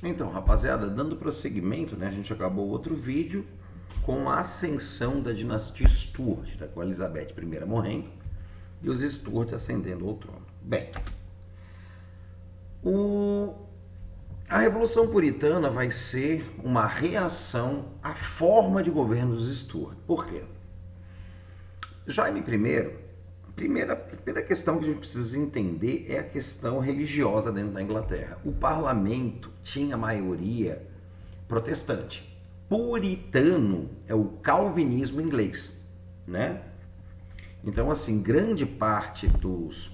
Então, rapaziada, dando prosseguimento, né, a gente acabou outro vídeo com a ascensão da dinastia Stuart, né, com a Elizabeth I morrendo e os Stuart ascendendo ao trono. Bem, o... a Revolução Puritana vai ser uma reação à forma de governo dos Stuart. Por quê? Jaime I, primeira questão que a gente precisa entender é a questão religiosa dentro da Inglaterra. O parlamento tinha maioria protestante. Puritano é o calvinismo inglês, né? Então, assim, grande parte dos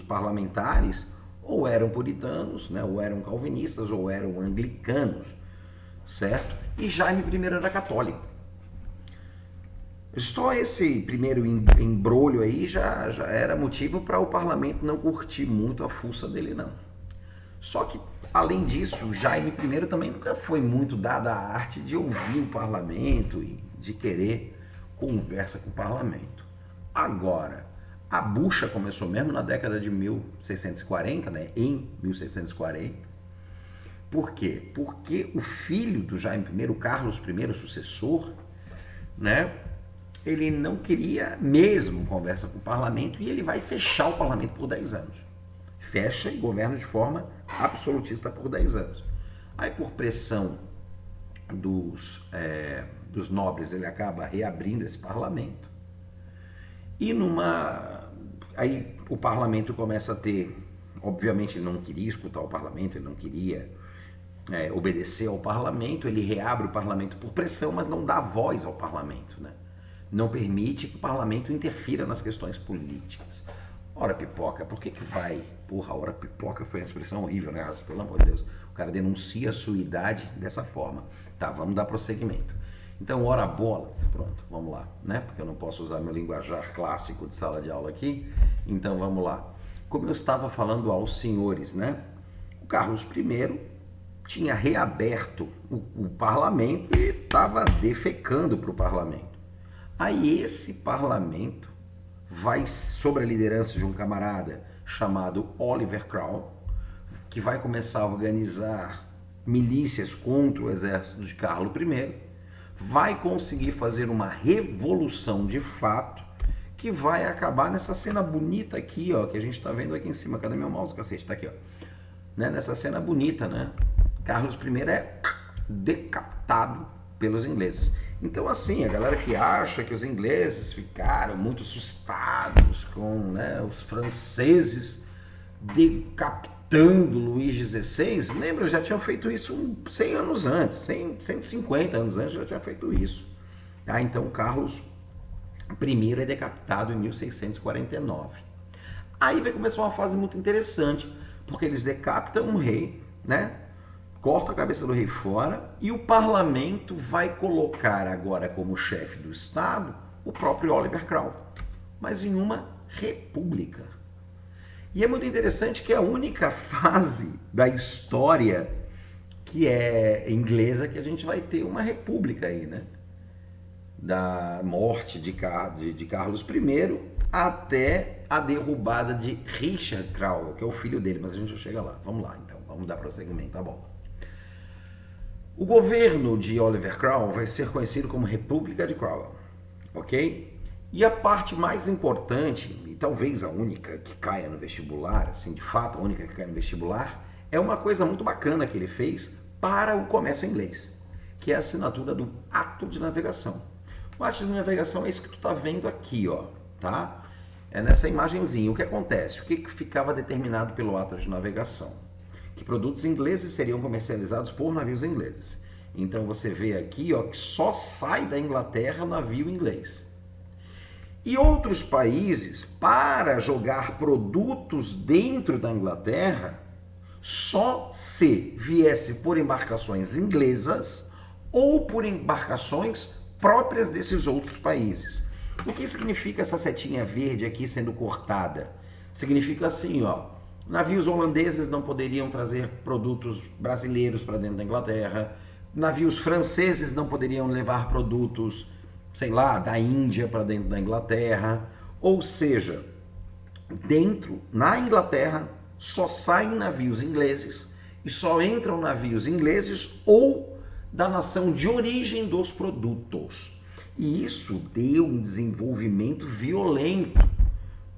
parlamentares ou eram puritanos, né, ou eram calvinistas, ou eram anglicanos, certo? E Jaime I era católico. Só esse primeiro embrolho aí já era motivo para o parlamento não curtir muito a fuça dele, não. Só que, além disso, Jaime I também nunca foi muito dado à arte de ouvir o parlamento e de querer conversa com o parlamento. Agora, a bucha começou mesmo na década de 1640, né? Em 1640. Por quê? Porque o filho do Jaime I, o Carlos I, o sucessor, né? Ele não queria mesmo conversa com o parlamento e ele vai fechar o parlamento por 10 anos. Fecha e governa de forma absolutista por 10 anos. Aí, por pressão dos nobres, ele acaba reabrindo esse parlamento. E aí o parlamento começa a ter... Obviamente ele não queria escutar o parlamento, ele não queria obedecer ao parlamento, ele reabre o parlamento por pressão, mas não dá voz ao parlamento, né? Não permite que o parlamento interfira nas questões políticas. Ora pipoca, por que vai? Porra, ora pipoca foi uma expressão horrível, né? Pelo amor de Deus, o cara denuncia a sua idade dessa forma. Tá, vamos dar prosseguimento. Então, ora bolas, pronto, vamos lá, né? Porque eu não posso usar meu linguajar clássico de sala de aula aqui, então vamos lá. Como eu estava falando aos senhores, né? O Carlos I tinha reaberto o parlamento e estava defecando para o parlamento. Aí esse parlamento vai, sob a liderança de um camarada chamado Oliver Cromwell, que vai começar a organizar milícias contra o exército de Carlos I, vai conseguir fazer uma revolução de fato que vai acabar nessa cena bonita aqui, ó, que a gente está vendo aqui em cima. Cadê meu mouse, cacete? Tá aqui, ó. Né? Nessa cena bonita, né? Carlos I é decapitado pelos ingleses. Então, assim, a galera que acha que os ingleses ficaram muito assustados com, né, os franceses decapitando Luís XVI, lembra, já tinham feito isso 100 anos antes, 150 anos antes já tinha feito isso. Ah, então, Carlos I é decapitado em 1649. Aí vai começar uma fase muito interessante, porque eles decapitam um rei, né? Corta a cabeça do rei fora e o parlamento vai colocar agora como chefe do Estado o próprio Oliver Cromwell, mas em uma república. E é muito interessante que é a única fase da história que é inglesa que a gente vai ter uma república aí, né? Da morte de Carlos I até a derrubada de Richard Cromwell, que é o filho dele, mas a gente já chega lá. Vamos lá, então, vamos dar prosseguimento, tá bom. O governo de Oliver Cromwell vai ser conhecido como República de Cromwell, ok? E a parte mais importante, e talvez a única que caia no vestibular, assim, de fato a única que cai no vestibular, é uma coisa muito bacana que ele fez para o comércio inglês, que é a assinatura do Ato de Navegação. O Ato de Navegação é isso que tu tá vendo aqui, ó, tá? É nessa imagenzinha. O que acontece? O que ficava determinado pelo Ato de Navegação? Que produtos ingleses seriam comercializados por navios ingleses. Então você vê aqui, ó, que só sai da Inglaterra navio inglês. E outros países, para jogar produtos dentro da Inglaterra, só se viesse por embarcações inglesas ou por embarcações próprias desses outros países. O que significa essa setinha verde aqui sendo cortada? Significa assim, ó, navios holandeses não poderiam trazer produtos brasileiros para dentro da Inglaterra, navios franceses não poderiam levar produtos, sei lá, da Índia para dentro da Inglaterra. Ou seja, na Inglaterra só saem navios ingleses e só entram navios ingleses ou da nação de origem dos produtos. E isso deu um desenvolvimento violento,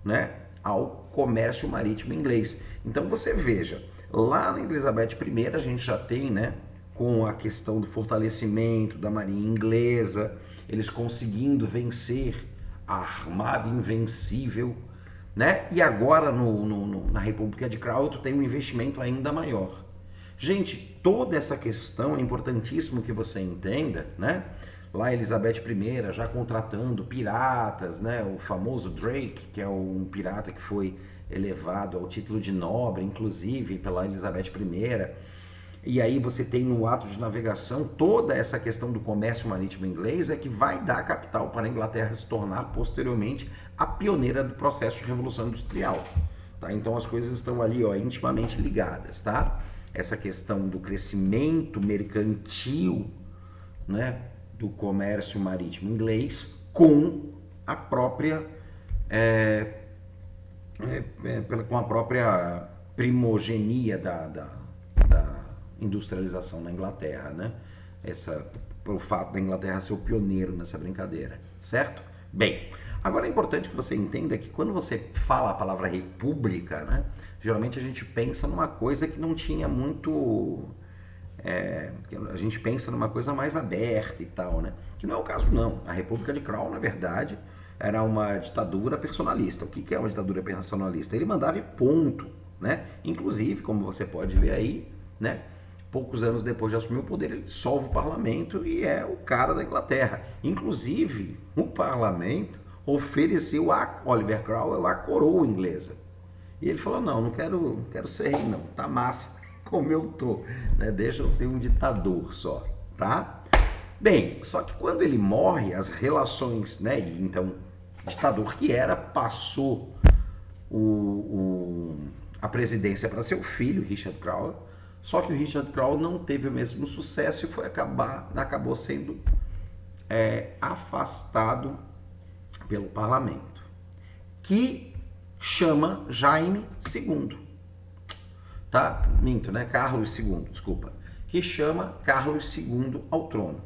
né, ao comércio marítimo inglês. Então você veja, lá na Elizabeth I a gente já tem, né, com a questão do fortalecimento da marinha inglesa, eles conseguindo vencer a armada invencível, né? E agora na República de Crown tem um investimento ainda maior. Gente, toda essa questão é importantíssimo que você entenda, né? Lá Elizabeth I já contratando piratas, né? O famoso Drake, que é um pirata que foi elevado ao título de nobre, inclusive pela Elizabeth I. E aí você tem no ato de navegação toda essa questão do comércio marítimo inglês é que vai dar capital para a Inglaterra se tornar posteriormente a pioneira do processo de revolução industrial. Tá? Então as coisas estão ali, ó, intimamente ligadas, tá? Essa questão do crescimento mercantil, né, do comércio marítimo inglês com a própria com a própria primogenia da industrialização na Inglaterra, né? O fato da Inglaterra ser o pioneiro nessa brincadeira, certo? Bem, agora é importante que você entenda que quando você fala a palavra república, né, geralmente a gente pensa numa coisa que não tinha muito... a gente pensa numa coisa mais aberta e tal, né? Que não é o caso, não. A República de Crown, na verdade, era uma ditadura personalista. O que é uma ditadura personalista? Ele mandava e ponto, né? Inclusive, como você pode ver aí, né? Poucos anos depois de assumir o poder, ele dissolve o parlamento e é o cara da Inglaterra. Inclusive, o parlamento ofereceu a Oliver Cromwell a coroa inglesa. E ele falou, não quero ser rei não, tá massa como eu tô, né? Deixa eu ser um ditador só, tá? Bem, só que quando ele morre, as relações, né? E então, ditador que era, passou a presidência para seu filho, Richard Cromwell. Só que o Richard Cromwell não teve o mesmo sucesso e acabou sendo afastado pelo parlamento, que chama Jaime II, tá? Minto, né? Carlos II, desculpa, que chama Carlos II ao trono,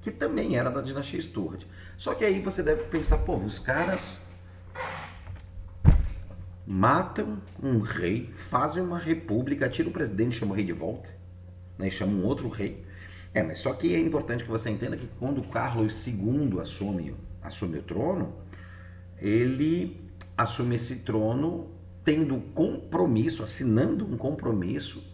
que também era da dinastia Stuart. Só que aí você deve pensar, pô, os caras matam um rei, fazem uma república, tiram o presidente, chamam o rei de volta, né, chamam um outro rei. Mas só que é importante que você entenda que quando Carlos II assume o trono, ele assume esse trono tendo compromisso, assinando um compromisso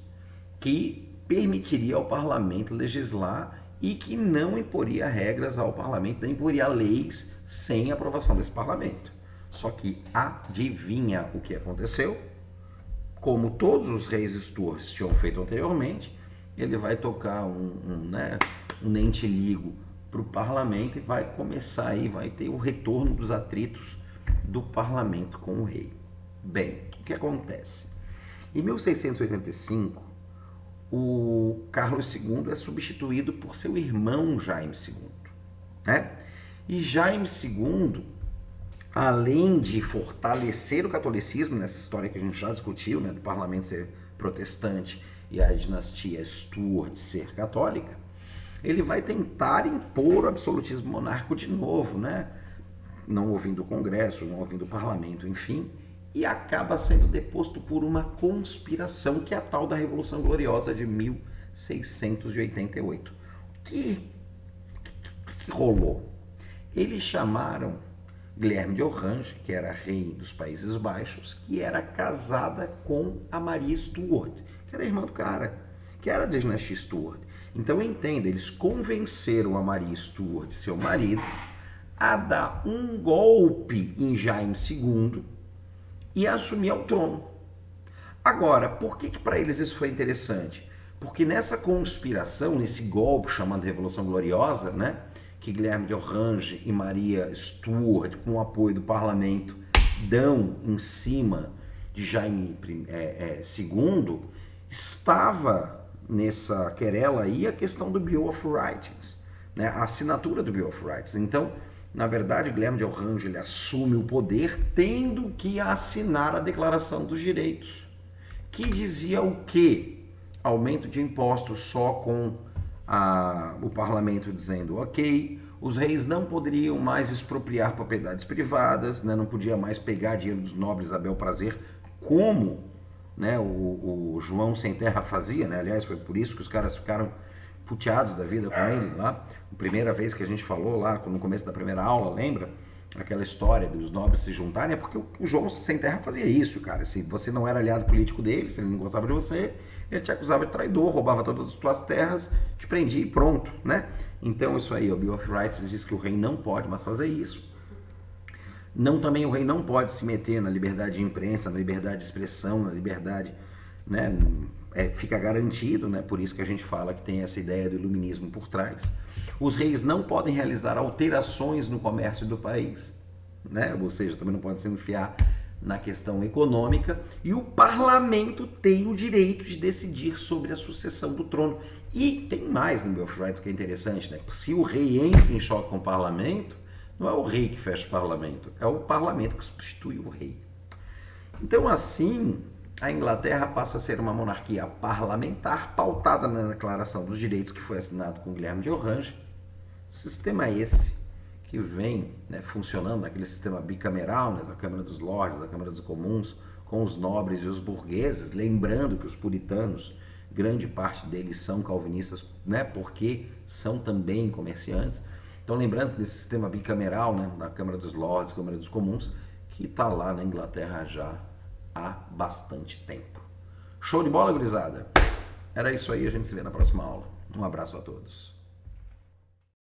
que permitiria ao parlamento legislar e que não imporia regras ao parlamento, não imporia leis sem aprovação desse parlamento. Só que adivinha o que aconteceu? Como todos os reis Stuarts tinham feito anteriormente, ele vai tocar um nente-ligo para o parlamento e vai começar aí, vai ter o retorno dos atritos do parlamento com o rei. Bem, o que acontece? Em 1685, o Carlos II é substituído por seu irmão Jaime II, né? E Jaime II, além de fortalecer o catolicismo, nessa história que a gente já discutiu, né, do parlamento ser protestante e a dinastia Stuart ser católica, ele vai tentar impor o absolutismo monárquico de novo, né? Não ouvindo o Congresso, não ouvindo o parlamento, enfim, e acaba sendo deposto por uma conspiração, que é a tal da Revolução Gloriosa de 1688. O que rolou? Eles chamaram Guilherme de Orange, que era rei dos Países Baixos, que era casada com a Maria Stuart, que era irmã do cara, que era da dinastia Stuart. Então entenda, eles convenceram a Maria Stuart, seu marido, a dar um golpe em Jaime II e a assumir o trono. Agora, por que para eles isso foi interessante? Porque nessa conspiração, nesse golpe chamado Revolução Gloriosa, né, que Guilherme de Orange e Maria Stuart, com o apoio do parlamento, dão em cima de Jaime II, estava nessa querela aí a questão do Bill of Rights, né, a assinatura do Bill of Rights. Então, na verdade, Guilherme de Orange ele assume o poder tendo que assinar a Declaração dos Direitos, que dizia o quê? aumento de impostos só com o parlamento dizendo ok. Os reis não poderiam mais expropriar propriedades privadas, né? Não podia mais pegar dinheiro dos nobres a bel prazer, como, né, o João Sem Terra fazia, né? Aliás, foi por isso que os caras ficaram puteados da vida com ele lá. A primeira vez que a gente falou lá, no começo da primeira aula, lembra? Aquela história dos nobres se juntarem, é porque o João Sem Terra fazia isso, cara. Se você não era aliado político dele, se ele não gostava de você, ele te acusava de traidor, roubava todas as tuas terras, te prendia e pronto, né? Então isso aí, o Bill of Rights diz que o rei não pode mais fazer isso. Não, também o rei não pode se meter na liberdade de imprensa, na liberdade de expressão, na liberdade, né? Fica garantido, né? Por isso que a gente fala que tem essa ideia do iluminismo por trás. Os reis não podem realizar alterações no comércio do país, né? Ou seja, também não podem se enfiar na questão econômica, e o parlamento tem o direito de decidir sobre a sucessão do trono. E tem mais no Bill of Rights que é interessante, né? Se o rei entra em choque com o parlamento, não é o rei que fecha o parlamento, é o parlamento que substitui o rei. Então, assim, a Inglaterra passa a ser uma monarquia parlamentar pautada na Declaração dos Direitos, que foi assinado com Guilherme de Orange. Sistema esse que vem, né, funcionando naquele sistema bicameral, né, da Câmara dos Lordes, da Câmara dos Comuns, com os nobres e os burgueses, lembrando que os puritanos, grande parte deles são calvinistas, né, porque são também comerciantes. Então, lembrando desse sistema bicameral, né, da Câmara dos Lordes, Câmara dos Comuns, que está lá na Inglaterra já há bastante tempo. Show de bola, gurizada? Era isso aí, a gente se vê na próxima aula. Um abraço a todos.